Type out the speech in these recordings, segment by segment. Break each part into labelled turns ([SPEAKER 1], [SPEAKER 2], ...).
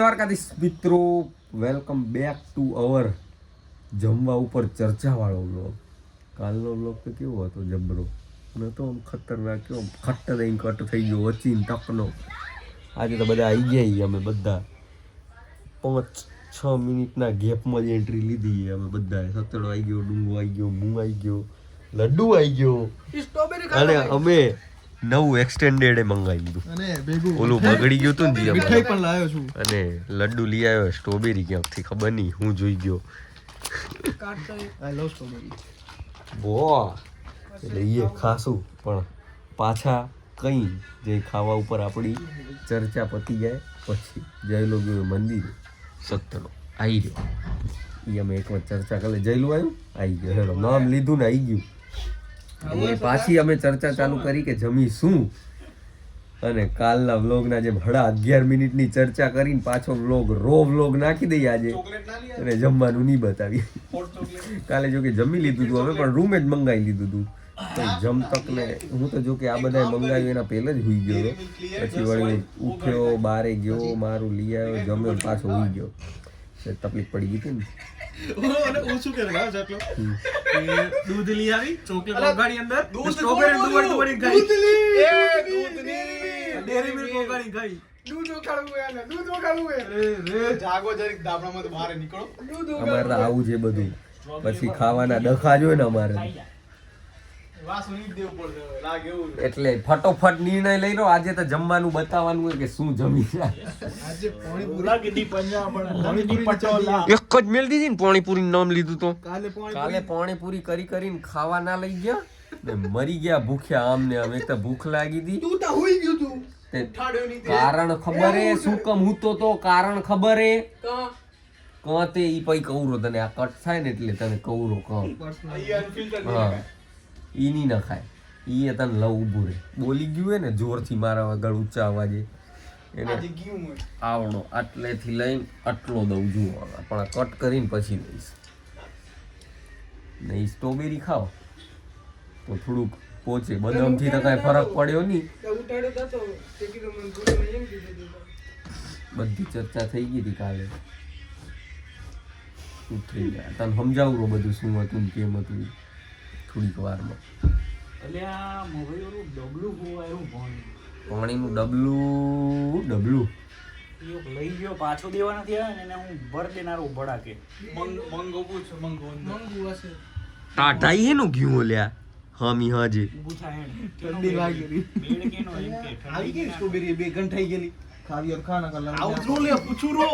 [SPEAKER 1] દ્વારકાધીશ મિત્રો, welcome back to our જમવા ઉપર ચર્ચા વાળો વ્લોગ. કાલનો વ્લોગ તો કેવો હતો, જબરો નતો, આમ ખતરનાક, કેવો ખટ્ટ દઈ કટ થઈ ગયો વચીન ટકનો. આજે તો બધા આવી ગયા, અમે બધા 5-6 મિનિટના ગેપમાં જ એન્ટ્રી લીધી. અમે બધા સતડો આવી ગયો, ડુંગો આવી ગયો, હું આવી ગયો, લડ્ડુ આવી ગયો, અને અમે નવું એક્સટેન્ડેડ મંગાવી લીધું અને ભેગું ઓલું બગડી ગયું હતું ને, મીઠાઈ પણ લાવ્યો છું અને લડ્ડુ લઈ આવ્યો સ્ટ્રોબેરી, ક્યાંકથી ખબર નહીં હું જોઈ ગયો. આઈ લવ સ્ટ્રોબેરી વાહ. એટલે એ ખાસું, પણ પાછા કઈ જે ખાવા ઉપર આપણી ચર્ચા પતી જાય પછી જયલો ગયો મંદિર સત્તરનો આવી ગયો. એ અમે એકવાર ચર્ચા કરી, જયલું આવ્યું આવી ગયો, હેલો નામ લીધું ને આવી ગયું. એ પાછી અમે ચર્ચા ચાલુ કરી કે જમી શું, અને કાલના વ્લોગના જેમ 11.5 મિનિટની ચર્ચા કરીને પાછો વ્લોગ નાખી દઈએ આજે, અને જમવાનું નહીં બતાવીએ. કાલે જો કે જમી લીધું હતું અમે, પણ રૂમે જ મંગાવી લીધું હતું. જમતકને હું તો જો કે આ બધા મંગાવ્યું એના પહેલા જ હુઈ ગયો, પછી વળી ઉઠ્યો, બારે ગયો, મારું લઈ આવ્યો, જમ્યો, પાછો હુઈ ગયો. તકલીફ પડી ગઈ હતી ને.
[SPEAKER 2] दूध ली आई चॉकलेट ओगाड़ी अंदर स्ट्रॉबेरी दुबड़ी खाई डेयरी मिल्क ओगाड़ी खाई दूध ओगाड़ू रे जागो जरीक દાબડામાં તો બહાર નીકળો.
[SPEAKER 1] અમારે આવું છે બધું, પછી ખાવાના ડખા જોય ને અમારે, એટલે ફટોફટ નિર્ણય લઈ લો. આજે તો જમવાનું બતાવવાનું હોય કે શું જમી.
[SPEAKER 2] આજે પાણીપુરી કીધી પંજા
[SPEAKER 1] એક જ મેલ દીધી ને પાણીપુરી નામ લીધું તો કાલે પાણીપુરી કરીને ખાવા ના લઈ ગયા ને મરી ગયા ભૂખ્યા. આમ ને આમ, એક તો ભૂખ લાગી હતી.
[SPEAKER 2] તું તો હોઈ ગયો તું,
[SPEAKER 1] કારણ ખબર હે શું કમ હૂતો તો, કારણ ખબર હે તે ઈ પઈ કવરો તને આ કટ થાય ને એટલે તને કવરો કહું. હા ઈ ની ન ખાય, ઈ તને લવ ઊભું રે. બોલી ગયું હોય ને જોરથી મારા વગર ઊંચા અવાજે, એને આવડો આટલેથી લઈને આટલો દઉં જુઓ, પણ કટ કરીને પછી દઈશ. નહીં સ્ટ્રોબેરી ખાઓ તો થોડુંક પોચે, બદામથી તો કાંઈ ફરક પડ્યો નહીં. બધી ચર્ચા થઈ ગઈ હતી કાલે, ઉઠી ગયા. તને સમજાવું બધું શું હતું ને કેમ હતું થોડીક વારમાં. પાણીનું ડબલું
[SPEAKER 2] લઈ ગયો, પાછો દેવા નથી આવ્યો ને, એને હું ભર દેનારો ભડાકે મંગો હશે.
[SPEAKER 1] ટાટા એનું ગયું લ્યા હામી હાજે
[SPEAKER 2] પૂછા હે ઠંડી લાગી મેળ કેનો એમ કે આવી ગઈ સ્ટ્રોબેરી 2 ગંઠાઈ ગયેલી ખાવી ઓર ખાના કલર આઉટરો લે પૂછું રો.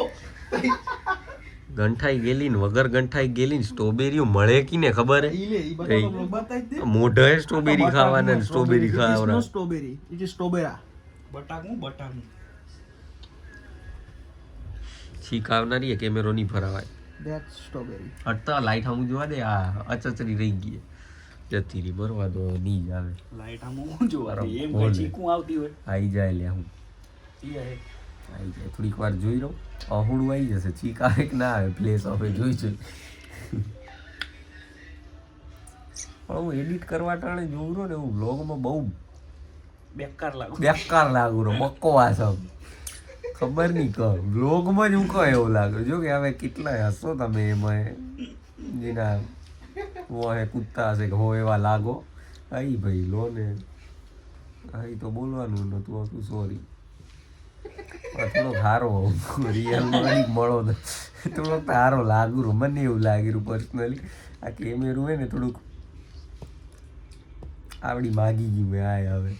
[SPEAKER 1] ગંઠાઈ ગયેલી ને વગર ગંઠાઈ ગયેલી ને સ્ટ્રોબેરીઓ મળે કી ને ખબર હે? મોઢે સ્ટ્રોબેરી ખાવાના, સ્ટ્રોબેરી ખાવાના.
[SPEAKER 2] સ્ટ્રોબેરી ઇટ ઇઝ સ્ટ્રોબેરા બટાકું
[SPEAKER 1] છીક આવનારી એ કેમેરો નહીં ફરાવાય.
[SPEAKER 2] That's strawberry.
[SPEAKER 1] હટતા લાઈટ હમું જોવા દે, આ અચચરી રહી ગઈ જતી રહી, બરવા દો નહીં આવે
[SPEAKER 2] લાઈટ હમું જોવા દે. એમ કઈ ચીકું આવતી હોય
[SPEAKER 1] આવી જાય લે, હું
[SPEAKER 2] ઈ હે
[SPEAKER 1] આવી જાય. થોડીક વાર જોઈ રહો, અહુડું આવી જશે. છીક આવે કે ના આવે પ્લેસ હવે જોઈ છે. પણ હું એડિટ કરવા ટાણે જોઉં રહ્યો ને, હું વ્લોગમાં બહુ
[SPEAKER 2] બેકાર
[SPEAKER 1] લાગુ રહ્યો, બકવાસ આમ ખબર નહીં કહો. વ્લોગમાં જ હું કહો એવું લાગે. જો કે હવે કેટલાય હશો તમે એમાં, જેના હે કૂદતા હશે કે હો એવા લાગો. આઈ ભાઈ લો ને, આઈ તો બોલવાનું નતું હતું, સોરી. થોડોક સારો રિયલમાં મળો ને, થોડોક સારો લાગુ રહ્યો, મને એવું લાગી રહ્યું પર્સનલી. આ કેમેરું હોય ને થોડુંક આવડી માગી ગયું મેં. આ હવે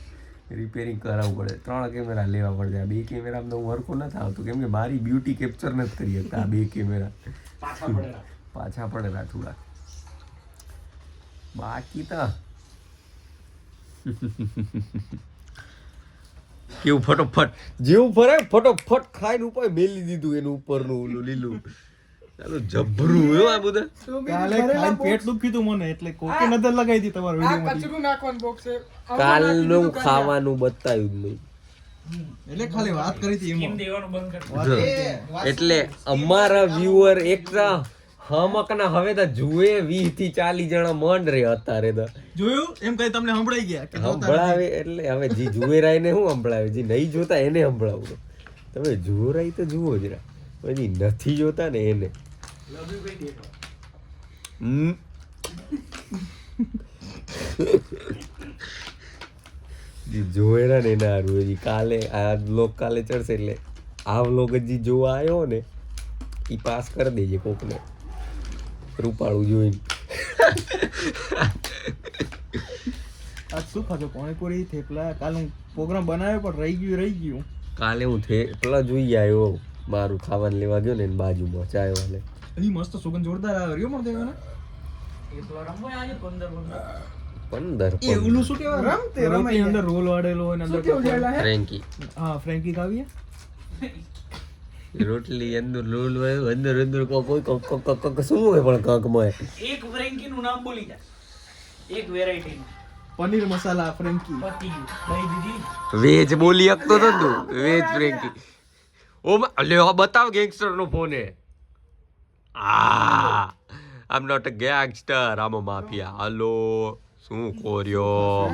[SPEAKER 1] રિપેરિંગ કરાવવું પડે. 3 કેમેરા લેવા પડશે. આ 2 કેમેરામાં તો હું હરખો નથી આવતું, કેમ કે મારી બ્યુટી કેપ્ચર નથી કરી શકતા આ 2 કેમેરા. પાછા પડેલા થોડા. બાકી તો કેવું ફટોફટ જેવું ફરે ફટોફટ ખાઈને ઉપર મેલી દીધું એનું ઉપરનું ઓલું લીલું. ચાલો જબરું હે આ બધા.
[SPEAKER 2] કાલે ખાઈને પેટ દુખી તું મને, એટલે કોકે નજર લગાવી દી તમારા વિડિયોમાં. કચરું નાખવાનું બોક્સ છે.
[SPEAKER 1] કાલનું ખાવાનું બતાવ્યું નહીં,
[SPEAKER 2] એટલે ખાલી વાત કરી હતી એમ દેવાનું બંધ કરી.
[SPEAKER 1] એટલે અમારા વ્યુઅર એકતા હમકના હવે તો જુએ 20 થી 40 જણા મંડ રે અત્યારે તો.
[SPEAKER 2] જોયું એમ કઈ તમને સંભળાઈ ગયા કે
[SPEAKER 1] સંભળાવે? એટલે હવે જી જુએ રાય ને હું સંભળાવે, જી નહીં જોતા એને સંભળાવું. તમે જુઓ રાય તો જુઓ જરા. પછી નથી જોતા ને એને જોયેલા ને એના હારું હજી કાલે આ બ્લોગ કાલે ચડશે એટલે આ બ્લોગ હજી જોવા આવ્યો ને એ પાસ કરી દેજે કોકને રૂપાળું જોઈને.
[SPEAKER 2] આજ શું ખાધું? પાણીપુરી, થેપલા. કાલે હું પ્રોગ્રામ બનાવ્યો પણ રહી ગયું.
[SPEAKER 1] કાલે હું થેપલા જોઈ આવ્યો, મારું ખાવાનું લેવા ગયો ને એની બાજુમાં ચાય વાલે.
[SPEAKER 2] એની મસ્ત સુગંધ જોરદાર આવે રહ્યો મને દેવાને.
[SPEAKER 1] 15
[SPEAKER 2] એ ઓલું શું કહેવાય? રોટી અંદર રોલ વાળેલો હોય ને અંદર
[SPEAKER 1] ફ્રેન્કી.
[SPEAKER 2] હા, ફ્રેન્કી ખાવીએ.
[SPEAKER 1] રોટલી અંદર રોલ હોય અંદર કોઈ શું હોય પણ કંકમાં
[SPEAKER 3] એક ફ્રેન્કી નું નામ બોલી જા, એક વેરાયટી નું.
[SPEAKER 2] પનીર મસાલા ફ્રેન્કી.
[SPEAKER 3] પતી ગયું, દહીં દીધી.
[SPEAKER 1] વેજ બોલી શકતો તો તું, વેજ ફ્રેન્કી. ઓ લે બતાવ ગેંગસ્ટર નો ફોન હે. આમ નોટ અ ગેંગસ્ટર, આમ અ માફિયા. હાલો શું કોર્યો?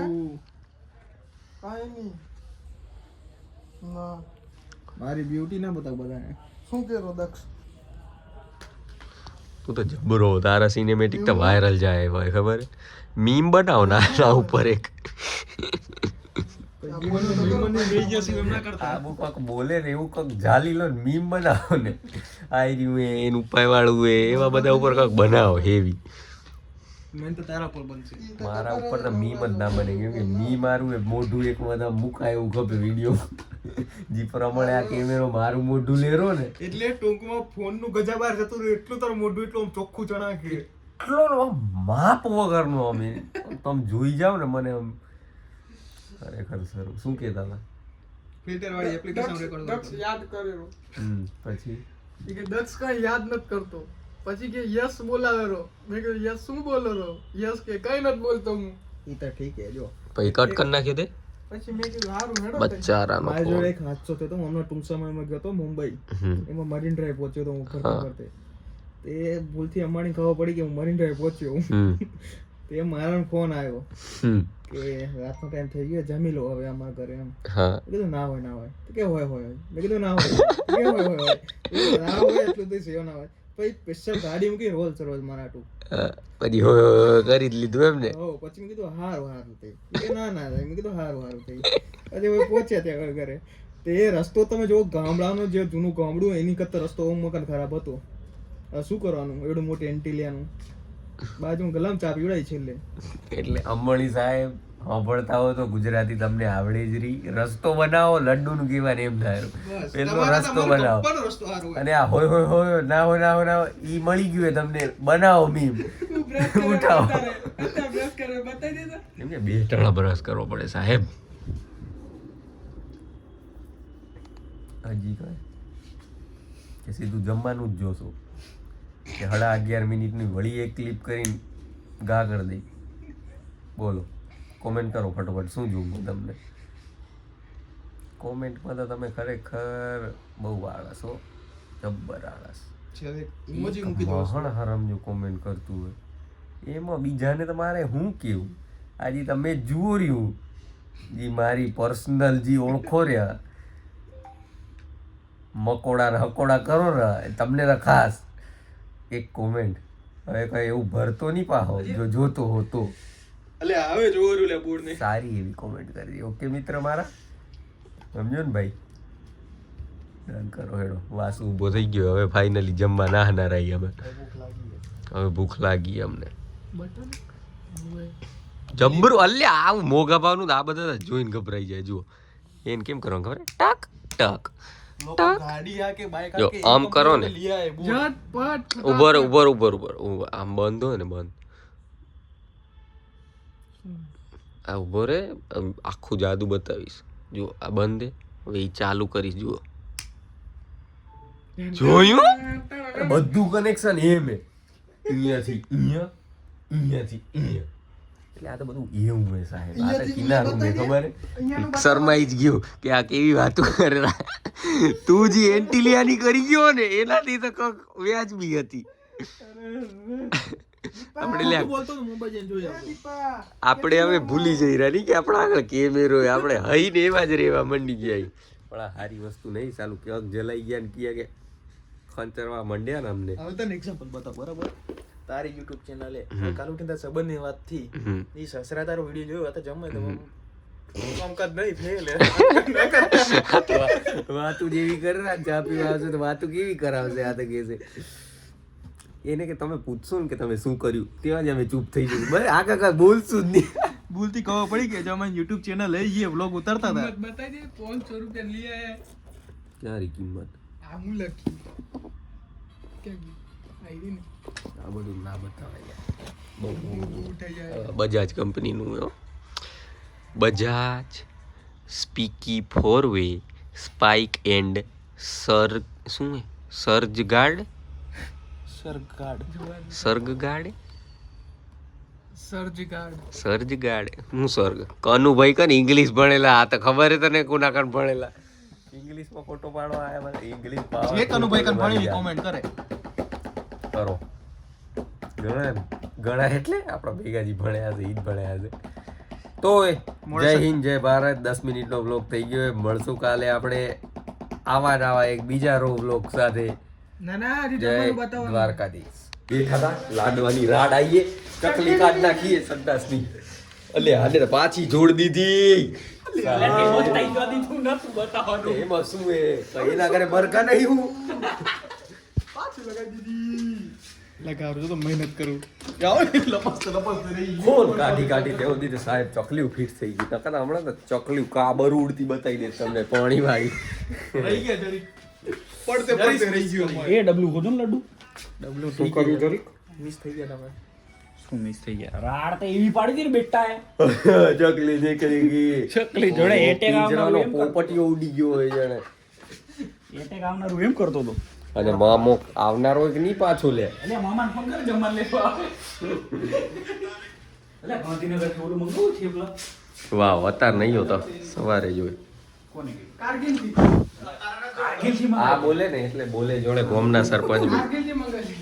[SPEAKER 2] મારી બ્યુટી ના બતાવ બધાને. શું કરો દક્ષ?
[SPEAKER 1] તું તો જબરો, તારા સિનેમેટિક તો વાયરલ જાય ભાઈ, ખબર હે? મીમ બનાવો ના ઉપર એક બોલે ને એવું કંઈક ઝાલી લો ને મીમ બનાવો ને, આ રહ્યું એનું ઉપાય વાળું એવા બધા ઉપર કંઈક બનાવો હેવી.
[SPEAKER 2] મેં તો તારા પર બનશે.
[SPEAKER 1] મારા ઉપર તો મીમ જ ના બને, કેમ કે મી મારું એ મોઢું એક બધા મુકાય એવું ખબર વિડીયો જે પ્રમાણે આ કેમેરો મારું મોઢું લેરો ને
[SPEAKER 2] એટલે ટૂંકમાં ફોન નું ગજા બહાર જતું રહ્યું એટલું તારું મોઢું એટલું ચોખ્ખું ચણાકે
[SPEAKER 1] એટલો માપ વગરનો અમે તમે જોઈ જાવ ને મને આમ ખરેખર સર શું કહેતા હતા?
[SPEAKER 2] ફિલ્ટર વાળી એપ્લિકેશન રેકોર્ડ દક્ષ યાદ કરેલો.
[SPEAKER 1] પછી
[SPEAKER 2] એ કે દક્ષ કઈ યાદ નથી કરતો, પછી કે યસ બોલાવેરો. મેં કીધું યસ શું બોલેરો? યસ કે કઈ નથી બોલતો હું. ઈ તો ઠીક હે જો.
[SPEAKER 1] પછી કટ કરી નાખ્યો તે.
[SPEAKER 2] પછી મેં કીધું હારું હેડો.
[SPEAKER 1] બચારાનો
[SPEAKER 2] મારી જોડે એક હાદસો થયો તો. હમણાં ટૂંક સમયમાં ગયો તો મુંબઈ. એમાં મરીન ડ્રાઈવ પહોંચ્યો તો હું ફરતે. તે ભૂલથી અંબાણી ખબર પડી કે હું મરીન ડ્રાઈવ પહોંચ્યો. તે મારો ફોન આવ્યો કે રાતનો ટાઈમ થઈ ગયો, જમી લો હવે અમારા ઘરે એમ. મેં કીધું ના હોય તો કે હોય. મેં કીધું ના હોય ના હોય એટલું તો સેવ ના હોય. પછી સ્પેશિયલ ગાડી મૂકી રોલ મારા ટુ
[SPEAKER 1] પછી કરી જ લીધું એમ ને.
[SPEAKER 2] પછી મેં કીધું હારું થઈ. ના મેં કીધું હારું થઈ. પછી હવે પહોંચ્યા ત્યાં ઘરે. તે રસ્તો તમે જો ગામડાનો જે જૂનું ગામડું એની કરતા રસ્તો મકાન ખરાબ હતો. શું કરવાનું, એવડું મોટું એન્ટિલિયાનું બાજુ ગલામ ચા પીવડાય છેલ્લે.
[SPEAKER 1] એટલે અંબાણી સાહેબ સાંભળતા હોય તો ગુજરાતી તમને આવડે જ રહી. રસ્તો બનાવો, લડ્ડુ નું કહેવાય એમ થાય. પેલો રસ્તો બનાવો અને આ હોય ના હોય ઈ મળી ગયું તમને, બનાવો મીમ ઉઠાવો. એમ કે 2 ટણા બ્રશ કરવો પડે સાહેબ. હજી કઈ કે સીધું જમવાનું જ જોશો કે 11:30 મિનિટની વળી એક ક્લિપ કરીને ગા કરી દઈ. બોલો, કોમેન્ટ કરો ફટોફટ શું જોવું તમને. કોમેન્ટમાં તો તમે ખરેખર બહુ આળસ હો, જબ્બર આળસ. મહણ હરામ જો કોમેન્ટ કરતું હોય એમાં બીજાને તમારે શું કેવું? આજે તમે જુઓ રહ્યું જે મારી પર્સનલ જે ઓળખો રહ્યા મકોડા ને હકોડા કરો રહ્યા તમને તો ખાસ એક કોમેન્ટ હવે કઈ એવું ભરતો નહીં પાહો જો જોતો હોતો સારી એવી કોમેન્ટ કરી. ઓકે મિત્ર મારા, સમજો ને ભાઈ? ડન કરો હેડો. વાસુ ઊભો થઈ ગયો હવે ફાઇનલી જમવા ના રહી. અમે હવે ભૂખ લાગી અમને જબરું. અલ્યા આવું મોઘા ભાવનું આ બધા જોઈને ગભરાઈ જાય. જુઓ એને કેમ કરવાનું ખબર? ટક ટક જો આમ કરો ને, ઉભર આમ બંધ હોય ને, બંધ આ ઉભો રે, આખું જાદુ બતાવીશ. જુઓ આ બંધ હવે એ ચાલુ કરીશ. જુઓ જોયું બધું કનેક્શન એમ હે, અહીંયાથી અહીંયા. એટલે આ તો બધું એવું હોય સાહેબ. આ તો કિનારું મેં ખબર શરમાઈ જ ગયો કે આ કેવી વાતો કરે. તું જે એન્ટિલિયાની કરી ગયો ને એનાથી તો કંઈક વ્યાજબી હતી. આપણે હવે ભૂલી જઈ રહ્યા નહીં કે આપણા આગળ કેમેરો આપણે હઈને એવા જ રહેવા મંડી ગયા. પણ આ સારી વસ્તુ નહીં. સાલું ક્યાંક જલાઈ ગયા ને કહે કે ખંચરવા મંડ્યા ને અમને.
[SPEAKER 2] હવે તને એક્ઝામ્પલ બતાવ બરાબર. તારી યુટ્યુબ ચેનલ એ કાલ ઉઠીને તારા સંબંધની વાત થી ઈ સસરા તારો વિડીયો જોયો હતા જમે તો કામકાજ નહીં ફેલ
[SPEAKER 1] વાતું જેવી કરે ને ચા પીવા આવશે તો વાતું કેવી કરાવશે આ તો કે છે એને કે તમે પૂછશો ને કે તમે શું કર્યું ત્યાં જ અમે ચૂપ થઈ જઈએ બસ આ કાકા બોલશું જ નહીં.
[SPEAKER 2] ભૂલથી ખબર પડી કે જો અમે યુટ્યુબ ચેનલ લઈ જઈએ વ્લોગ ઉતારતા હતા.
[SPEAKER 4] બતાવી દે 500 રૂપિયા લઈ આયા
[SPEAKER 1] ક્યાંરી કિંમત
[SPEAKER 4] આ હું લખી કેમ આઈડી ને
[SPEAKER 1] આ બધું ના બતાવાય
[SPEAKER 4] બહુ ઉઠાઈ જાય
[SPEAKER 1] બજાજ કંપનીનું હો. બજાજ સ્પીકી 4-વે સ્પાઇક એન્ડ શું હે surge guard surge guard surge guard હું સર્ગ કનુભાઈ કન ઇંગ્લિશ ભણેલા આ તો ખબર હે તને કોના કન ભણેલા ઇંગ્લિશમાં ફોટો પાડવા આયા મને ઇંગ્લિશ પાવા
[SPEAKER 2] જે કનુભાઈ કન ભણેલી કોમેન્ટ કરે
[SPEAKER 1] કરો ઘણા એટલે આપણા ભેગાજી ભણ્યા છે ઈ જ ભણ્યા છે. તો જય હિન્દ જય ભારત. 10 મિનિટનો વ્લોગ થઈ ગયો. મળશું કાલે આપણે આવા નવા એક બીજા વ્લોગ સાથે. જય દ્વારકાધીશ. દેખાતા લાડવાની રાડ આવીએ ચકલી કાઢ નાખીએ સંદાસની. અલે આને તો પાછી જોડ દીધી. એમાં શું હે એના ઘરે બરકા નહીં હું
[SPEAKER 2] પાછું લગાવી દીધી. લગાવજો તો મહેનત કરું લપસ રહી
[SPEAKER 1] ફોન કાઢી તેઓ દીધે સાહેબ ચકલી ફિટ થઈ ગઈ નકર હમણાં તો ચકલી કાબર ઉડતી બતાવી દે તમને પાણી વાળી
[SPEAKER 2] રહી ગયા જરી પડતે રહી ગયો
[SPEAKER 3] એ ડબલું ખોદો ને લડ્ડુ
[SPEAKER 1] શું કર્યું જરીક
[SPEAKER 2] મિસ થઈ ગયા તમે
[SPEAKER 3] શું મિસ થઈ ગયા રાડ તો એવી પાડી દી ને બેટા એ
[SPEAKER 1] ચકલી નીકળી ગઈ
[SPEAKER 3] ચકલી જોડે એટેક આવનારું એમ
[SPEAKER 1] પોપટીઓ ઉડી ગયો હોય જાણે
[SPEAKER 3] એટેક આવનારું એમ કરતો હતો
[SPEAKER 1] અને મામો આવનારો એક નહીં પાછો લે
[SPEAKER 3] એટલે મામાને ફોન કરે જમવા લેવા આવે એટલે ગાંધીનગર થી ઓલું મંગાવું છે પેલા
[SPEAKER 1] વાહ અત્યારે નહીં હોતો સવારે જોઈ
[SPEAKER 3] કોને કીધું
[SPEAKER 2] કારગિલ થી
[SPEAKER 1] આ બોલે ને એટલે બોલે જોડે ગોમના સરપંચ બી
[SPEAKER 2] કારગિલ થી મંગાવી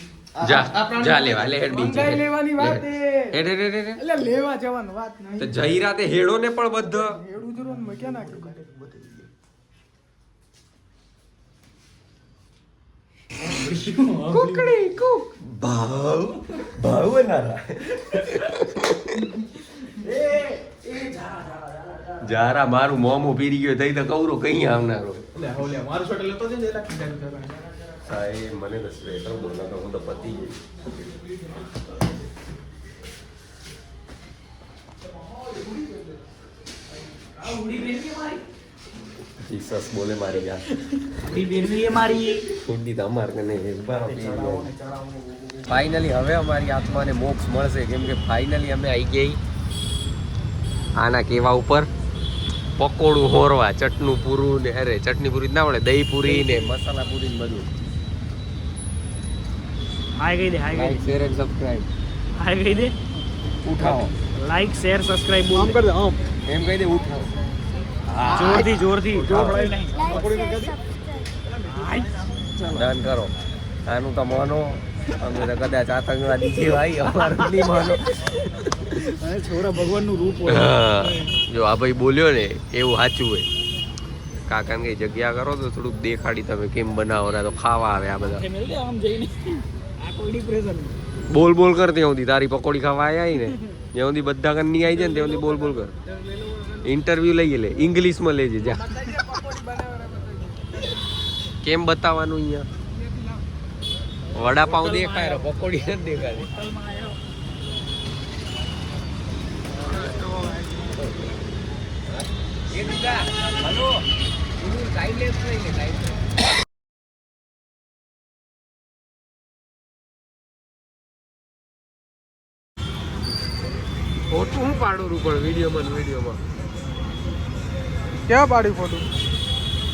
[SPEAKER 1] જા લેવા લે હેડ બીજે
[SPEAKER 2] મંગાઈ લેવાની વાત એ
[SPEAKER 1] હેડ
[SPEAKER 2] એટલે લેવા જવાનું વાત નહીં
[SPEAKER 1] તો જઈ રાતે હેડો ને પણ બધો
[SPEAKER 2] એડું જરો ને ક્યાં નાખ્યું કાઢે
[SPEAKER 1] કોકડી કોક ભાવ ભાવનારા જારા મારું મોમો પીરી ગયો તઈ તો કવરો કઈ આવનારો
[SPEAKER 2] એટલે હોલે મારું શોટ લેતો જને એલા કીધા
[SPEAKER 1] સાહેબ મને તો સ્વેટર બોલા તો હું તો પતી ગઈ
[SPEAKER 3] આ ઉડી બેસી મારી
[SPEAKER 1] જીસસ બોલે મારી યાર
[SPEAKER 3] ઉડી બેસી એ મારી
[SPEAKER 1] ફૂડી તો અમાર કે નહીં ફાઇનલી હવે અમારી આત્માને મોક્ષ મળશે કેમ કે ફાઇનલી અમે આવી ગઈ આના કેવા ઉપર પકોડું હોરવા ચટનું પૂરું ને અરે ચટણી પૂરી ના મળે દહીં પૂરી ને મસાલા પૂરી ને બધું
[SPEAKER 3] હાય કહી દે હાય કહી
[SPEAKER 1] લાઈક શેર એન્ડ સબસ્ક્રાઇબ
[SPEAKER 3] દે હાય કહી દે
[SPEAKER 1] ઉઠાવો
[SPEAKER 3] લાઈક શેર સબસ્ક્રાઇબ બોલ
[SPEAKER 2] આમ કર દે આમ
[SPEAKER 1] એમ કહી દે ઉઠાવો
[SPEAKER 3] જોરથી
[SPEAKER 1] ડન કરો આનું તો માનો અમે તો કદાચ આતંકવાદી છે ભાઈ અમારું નહીં માનો
[SPEAKER 2] છોરા ભગવાનનું રૂપ હોય
[SPEAKER 1] હા જો આ ભાઈ બોલ્યો ને એવું સાચું હોય કાકાને કઈ જગ્યા કરો તો થોડુંક દેખાડી તમે કેમ બનાવો ને તો ખાવા આવે આ બધા
[SPEAKER 3] આમ જઈને આ કોઈની પ્રેશર
[SPEAKER 1] બોલ બોલ કર ત્યાં સુધી તારી પકોડી ખાવા આવ્યા ને જ્યાં સુધી બધા કન્ની આવી જાય ને ત્યાં સુધી બોલ બોલ કર ઇન્ટરવ્યુ લઈએ લે ઇંગ્લિશમાં લેજે જા કેમ બતાવવાનું અહીંયા વડાપાઉં દેખાય પકોડી નથી દેખાતી ફોટો હું પાડું પણ વિડીયોમાં
[SPEAKER 2] ક્યાં પાડ્યું ફોટો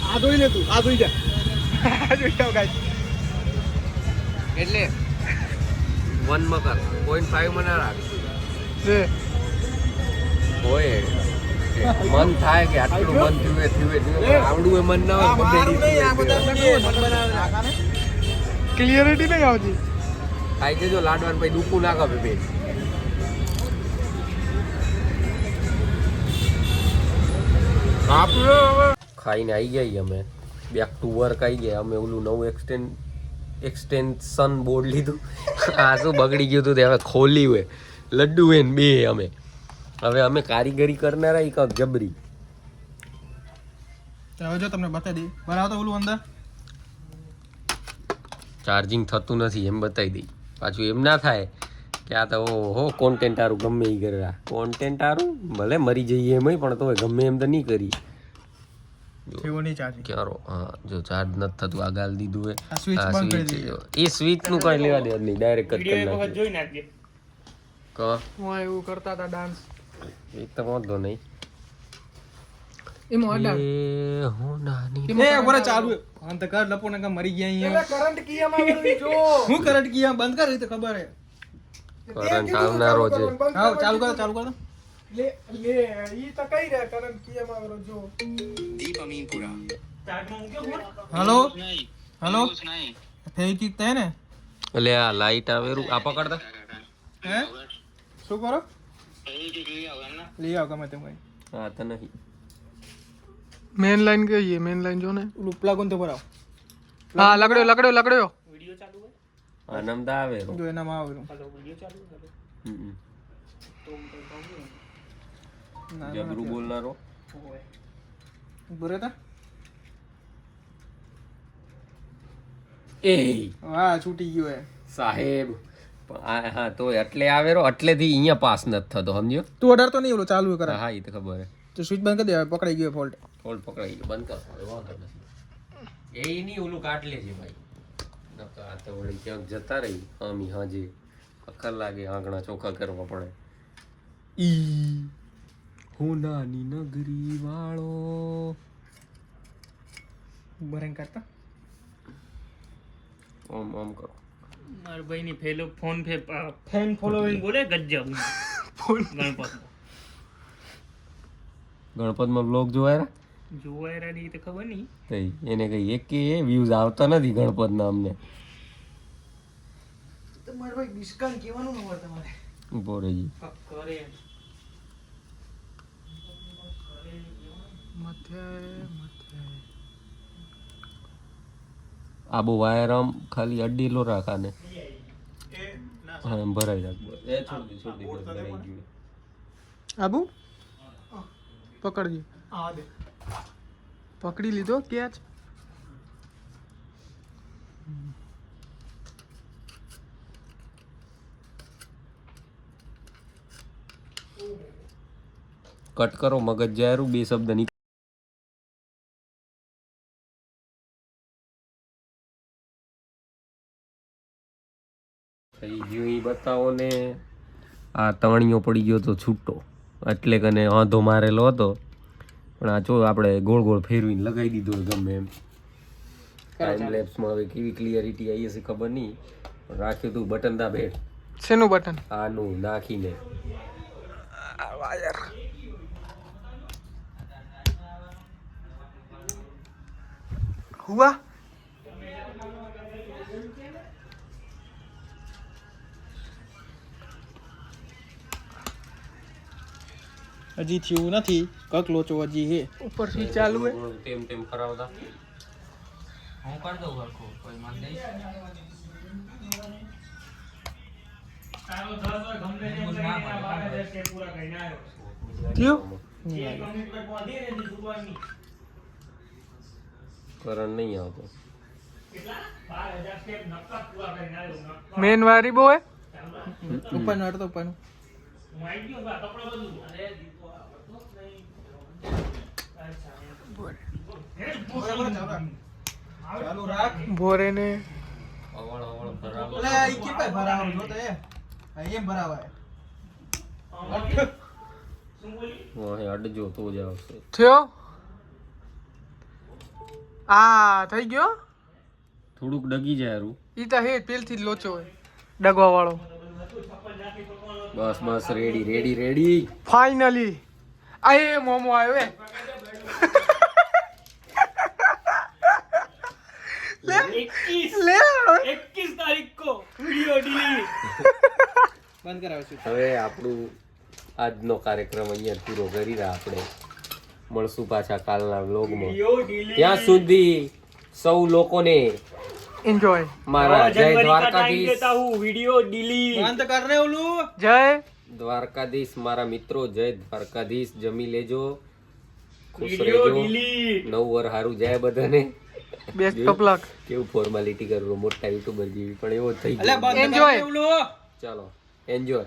[SPEAKER 2] આ જોઈ લે તું આ જોઈ જા આ જોઈ જાવ ગાઈસ
[SPEAKER 1] એટલે 1 માં કર 0.5 માં ના રાખ
[SPEAKER 2] લે
[SPEAKER 1] હોય મન થાય કે આટલું મન થયું આવડું એ મન ના હોય
[SPEAKER 2] ક્લિયરિટી નહીં આવતી
[SPEAKER 1] ખાઈ જજો લાડવાન પછી દુખું ના કપે બે ખાઈને આવી ગયા અમે બેક ટુ વર્ક આવી ગયા અમે ઓલું નવું એક્સટેન્શન બોર્ડ લીધું. આ શું બગડી ગયું હતું તે હવે ખોલ્યું હોય. લડ્ડુ હે ને બે અમે હવે અમે કારીગરી કરનારા એક જબરી.
[SPEAKER 2] હવે જો તમને બતાવી દઈ બરાબર તો ઓલું અંદર
[SPEAKER 1] ચાર્જિંગ થતું નથી એમ બતાવી દઈ. પાછું એમ ના થાય કે આ તો ઓહો કોન્ટેન્ટ સારું ગમે એ કરે. કોન્ટેન્ટ સારું ભલે મરી જઈએ એમ પણ તો ગમે એમ તો નહીં કરી. ક્યારો હા જો ચાર્જ નથી થતું આ ગાલ દીધું હે. એ સ્વિચ નું કઈ લેવા દેવા નહીં ડાયરેક્ટ કટ કરી નાખી.
[SPEAKER 3] જોઈ નાખજે
[SPEAKER 2] હું એવું કરતા હતા ડાન્સ
[SPEAKER 1] એ તો વાંધો નહીં.
[SPEAKER 2] એમાં અડાડ
[SPEAKER 1] એ હું નાની
[SPEAKER 2] એ બોરે ચાલુ અંત કર લપો ને મરી ગયા અહીંયા કરંટ કિયા માં જો હું કરંટ કિયા બંધ કર તો ખબર હે
[SPEAKER 1] કરંટ આવનારો છે.
[SPEAKER 2] હા ચાલુ કર લે ઈ તો કઈ રે કરંટ કિયા માં જો
[SPEAKER 3] ચાર્જ માં મૂક્યો ફોન
[SPEAKER 2] હેલો હેલો ફેવિક્વિક તે ને
[SPEAKER 1] એટલે આ લાઈટ આવેરું આ પકડતા
[SPEAKER 2] હે શું કરો લઈ આવ ગમે તેમ કઈ
[SPEAKER 1] હા તો નહીં
[SPEAKER 2] મેન લાઈન કહીએ મેન લાઈન જો ને ઓલું પ્લગ ઓન તો ભરાવ હા લકડ્યો
[SPEAKER 3] વિડિયો ચાલુ હોય
[SPEAKER 1] આનંદ આવેરો
[SPEAKER 2] જો એનામાં આવેલું
[SPEAKER 3] હાલો વિડિયો ચાલુ હાલો તો
[SPEAKER 2] ના
[SPEAKER 1] જબરું બોલનારો
[SPEAKER 3] હોય
[SPEAKER 2] બરે તા
[SPEAKER 1] એ
[SPEAKER 2] વાહ છૂટી ગયો હે
[SPEAKER 1] સાહેબ હા તો એટલે આવેરો એટલેથી અહીંયા પાસ નથી થતો સમજ્યો.
[SPEAKER 2] તું અડાર તો નહીં ઓલો ચાલુ કરે
[SPEAKER 1] હા એ તો ખબર હે.
[SPEAKER 2] તો સ્વિચ બંધ કરી દે પકડાઈ ગયો ફોલ્ટ
[SPEAKER 1] ફોલ્ટ પકડાઈ ગયો બંધ કર હવે વાંધો નથી. એ નહીં ઓલું કાઢ લેજે ભાઈ નકર આ તો વળી ક્યાંક જતા રહી આમી હાજે અક્કર લાગે આંગણા ચોખ્ખા કરવા પડે. ઈ હું નાની નગરી વાળો
[SPEAKER 2] બરેન કરતા
[SPEAKER 1] ઓમ ઓમ કરો.
[SPEAKER 3] માર ભાઈ ની ફેન ફોલોઈંગ બોલે ગજબ ગણપત
[SPEAKER 1] ગણપતમાં બ્લોગ જોવાય
[SPEAKER 3] જોવાયરા ની તો ખબર નહીં
[SPEAKER 1] તઈ એને કઈ એક કે વ્યૂઝ આવતા નથી ગણપત ના અમને.
[SPEAKER 2] તમારે ભાઈ ડિસ્કાઉન્ટ કેવાનું ન હોય તમારે
[SPEAKER 1] ઉભો રહેજી.
[SPEAKER 3] કરે
[SPEAKER 1] આ બહુ વાયર આમ ખાલી અડીલો રાખાને હા એમ ભરાઈ રાખ. એ છોડી બસ ભરાઈ ગયું.
[SPEAKER 2] આબુ પકડજી આ દે પકડી લીધો કેચ
[SPEAKER 1] કટ કરો મગજ જાયરું બે શબ્દ ની થઈ ગયું ઈ બતાવો ને. આ તવણીઓ પડી ગયો તો છૂટો એટલે કને આંધો મારેલો હતો પણ આ જો આપણે ગોળ ગોળ ફેરવીને લગાવી દીધો ગમે એમ. ટાઈમ લેપ્સમાં હવે કેવી ક્લિયરિટી આવી હશે ખબર નહીં પણ રાખ્યું તું બટન દા બેઠ
[SPEAKER 2] શેનું બટન
[SPEAKER 1] આનું નાખીને
[SPEAKER 2] વાયર હુઆ હજી થયું નથી કક લોચો હજી હે ઉપરથી ચાલુ હે
[SPEAKER 1] તેમ તેમ કરાવતા
[SPEAKER 3] હું કરી દઉં હરખો કોઈ માન નહીં તારો 10 વાર ગમે તે ના પાડે કે પૂરા કઈને આવ્યો
[SPEAKER 2] થયું
[SPEAKER 3] એ કમ્પ્લીટ પર બોધી ને સુવાની
[SPEAKER 1] કરંટ નહીં આવતો.
[SPEAKER 3] કેટલા 12000 સ્ટેપ નક્કા પૂરા કઈને આવ્યો
[SPEAKER 2] મેન વારી બો હે ઉપર નો તો ઉપર નો
[SPEAKER 3] હું આવી ગયો બા કપડા બધું અરે દીપો આવતો નહીં ચાલુ રાખ
[SPEAKER 2] ભોરે ને
[SPEAKER 1] અવળ અવળ બરાબર
[SPEAKER 2] લે ઈ કે ભાઈ ભરાવ જો તો એમ ભરાવાય
[SPEAKER 3] શું બોલી
[SPEAKER 1] વાહે અડજો તો જ આવશે.
[SPEAKER 2] થયો આ થઈ ગયો
[SPEAKER 1] થોડુંક ડગી જાય રૂ
[SPEAKER 2] ઈ તો હે પેલથી જ લોચો હોય ડગવા વાળો
[SPEAKER 1] બસ બસ રેડી રેડી રેડી
[SPEAKER 2] ફાઇનલી આ એ મોમો આવ્યો હે લે
[SPEAKER 3] 21 तारीख को वीडियो डिलीट
[SPEAKER 2] બંધ કરાવશું
[SPEAKER 1] હવે આપણું આજનો કાર્યક્રમ અહીંયા પૂરો કરી રહ્યા આપણે મળશું પાછા કાલના વ્લોગમાં.
[SPEAKER 3] वीडियो डिलीट
[SPEAKER 1] ત્યાં સુધી સૌ લોકોને
[SPEAKER 4] एंजॉय
[SPEAKER 5] મારા જય
[SPEAKER 3] जनवरी का टाइम
[SPEAKER 5] દ્વારકાધીશ
[SPEAKER 3] देता हूँ वीडियो डिलीट
[SPEAKER 2] બંધ કર રે ઓલું
[SPEAKER 4] जय
[SPEAKER 5] દ્વારકાધીશ મારા મિત્રો જય દ્વારકાધીશ જમી લેજો ખુશ
[SPEAKER 3] वीडियो
[SPEAKER 5] રહેજો
[SPEAKER 3] डिलीट
[SPEAKER 5] નવ વર હારું જાય બધાને
[SPEAKER 4] बेस्ट ऑफ लक
[SPEAKER 5] કેવું ફોર્માલિટી કરવું મોટા યુટ્યુબર જેવી પણ એવો થઈ
[SPEAKER 2] અલ્યા
[SPEAKER 5] ગયો
[SPEAKER 2] બંધ કર રે ઓલું
[SPEAKER 5] ચાલો એન્જોય